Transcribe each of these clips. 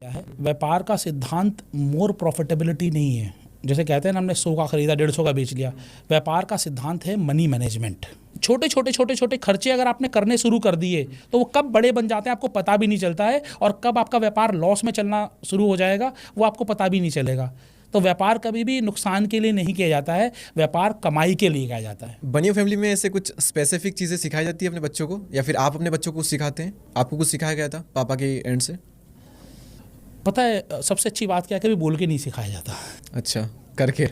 क्या है व्यापार का सिद्धांत मोर प्रॉफिटेबिलिटी नहीं है। जैसे कहते हैं ना, हमने 100 का खरीदा 150 का बेच लिया। व्यापार का सिद्धांत है मनी मैनेजमेंट। छोटे छोटे खर्चे अगर आपने करने शुरू कर दिए तो वो कब बड़े बन जाते हैं आपको पता भी नहीं चलता है, और कब आपका व्यापार लॉस में चलना शुरू हो जाएगा वो आपको पता भी नहीं चलेगा। तो व्यापार कभी भी नुकसान के लिए नहीं किया जाता है, व्यापार कमाई के लिए किया जाता है। बनियो फैमिली में ऐसे कुछ स्पेसिफिक चीज़ें सिखाई जाती है अपने बच्चों को, या फिर आप अपने बच्चों को सिखाते हैं? आपको कुछ सिखाया गया था पापा के एंड से? पता है सबसे अच्छी बात क्या है, कभी बोल के नहीं सिखाया जाता। अच्छा, करके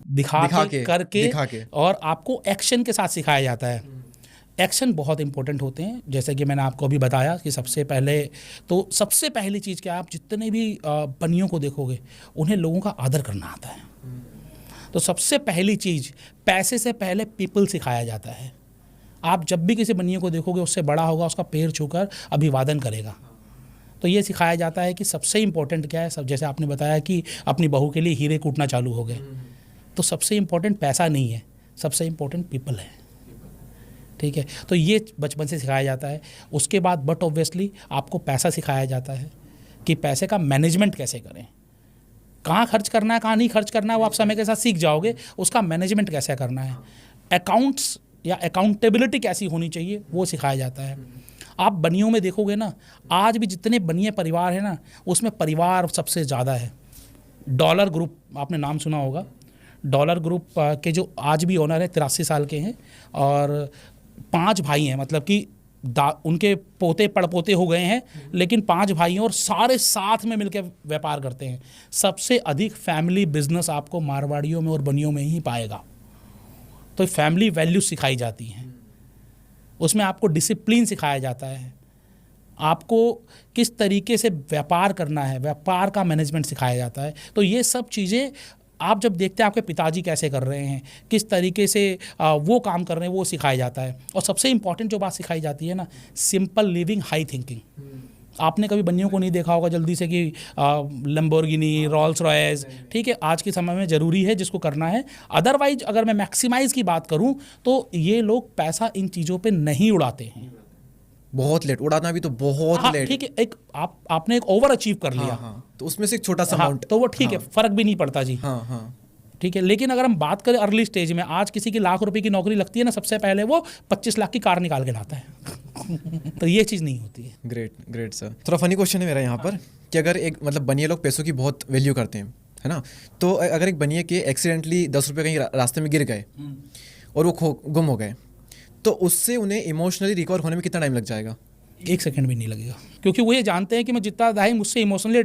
दिखा के, करके, दिखा के, और आपको एक्शन के साथ सिखाया जाता है। एक्शन बहुत इंपॉर्टेंट होते हैं। जैसे कि मैंने आपको अभी बताया कि सबसे पहली चीज़ क्या, आप जितने भी बनियों को देखोगे उन्हें लोगों का आदर करना आता है। तो सबसे पहली चीज़, पैसे से पहले पीपल सिखाया जाता है। आप जब भी किसी बनियों को देखोगे उससे बड़ा होगा उसका पैर छूकर अभिवादन करेगा। तो ये सिखाया जाता है कि सबसे इम्पोर्टेंट क्या है। सब जैसे आपने बताया कि अपनी बहू के लिए हीरे कूटना चालू हो गए, तो सबसे इम्पोर्टेंट पैसा नहीं है, सबसे इम्पोर्टेंट पीपल है। ठीक है, तो ये बचपन से सिखाया जाता है। उसके बाद बट ऑब्वियसली आपको पैसा सिखाया जाता है कि पैसे का मैनेजमेंट कैसे करें, कहाँ खर्च करना है कहाँ नहीं खर्च करना है वो आप समय के साथ सीख जाओगे। उसका मैनेजमेंट कैसे करना है, अकाउंट्स या अकाउंटेबिलिटी कैसी होनी चाहिए वो सिखाया जाता है। आप बनियों में देखोगे ना, आज भी जितने बनिए परिवार हैं ना, उसमें परिवार सबसे ज़्यादा है। डॉलर ग्रुप आपने नाम सुना होगा। डॉलर ग्रुप के जो आज भी ओनर हैं 83 साल के हैं, और 5 भाई हैं, मतलब कि उनके पोते पड़पोते हो गए हैं, लेकिन 5 भाई हैं और सारे साथ में मिलकर व्यापार करते हैं। सबसे अधिक फैमिली बिजनेस आपको मारवाड़ियों में और बनियों में ही पाएगा। तो फैमिली वैल्यूज सिखाई जाती हैं, उसमें आपको डिसिप्लिन सिखाया जाता है, आपको किस तरीके से व्यापार करना है, व्यापार का मैनेजमेंट सिखाया जाता है। तो ये सब चीज़ें आप जब देखते हैं आपके पिताजी कैसे कर रहे हैं, किस तरीके से वो काम कर रहे हैं, वो सिखाया जाता है। और सबसे इम्पॉर्टेंट जो बात सिखाई जाती है ना, सिंपल लिविंग हाई थिंकिंग। आपने कभी बनियों को नहीं देखा होगा जल्दी से कि लैम्बोर्गिनी, रोल्स रॉयस, ठीक है, आज के समय में ज़रूरी है जिसको करना है। अदरवाइज अगर मैं मैक्सिमाइज़ की बात करूं तो ये लोग पैसा इन चीज़ों पे नहीं उड़ाते हैं। बहुत लेट उड़ाना भी तो बहुत लेट। ठीक है, एक आपने एक ओवर अचीव कर लिया, तो उसमें से एक छोटा सा अमाउंट, तो वो ठीक है, फ़र्क भी नहीं पड़ता जी। ठीक है, लेकिन अगर हम बात करें अर्ली स्टेज में, आज किसी की लाख रुपए की नौकरी लगती है ना, सबसे पहले वो 25 लाख की कार निकाल के लाता है। तो ये चीज़ नहीं होती है। Great sir. थोड़ा फनी क्वेश्चन है मेरा यहाँ पर कि अगर एक मतलब बनिए लोग पैसों की बहुत वैल्यू करते हैं, है ना, तो अगर एक बनिए के एक्सीडेंटली 10 रुपये कहीं रास्ते में गिर गए और वो गुम हो गए, तो उससे उन्हें इमोशनली रिकवर होने में कितना टाइम लग जाएगा? 1 सेकंड भी नहीं लगेगा, क्योंकि वो ये जानते हैं कि मैं जितना मुझसे इमोशनली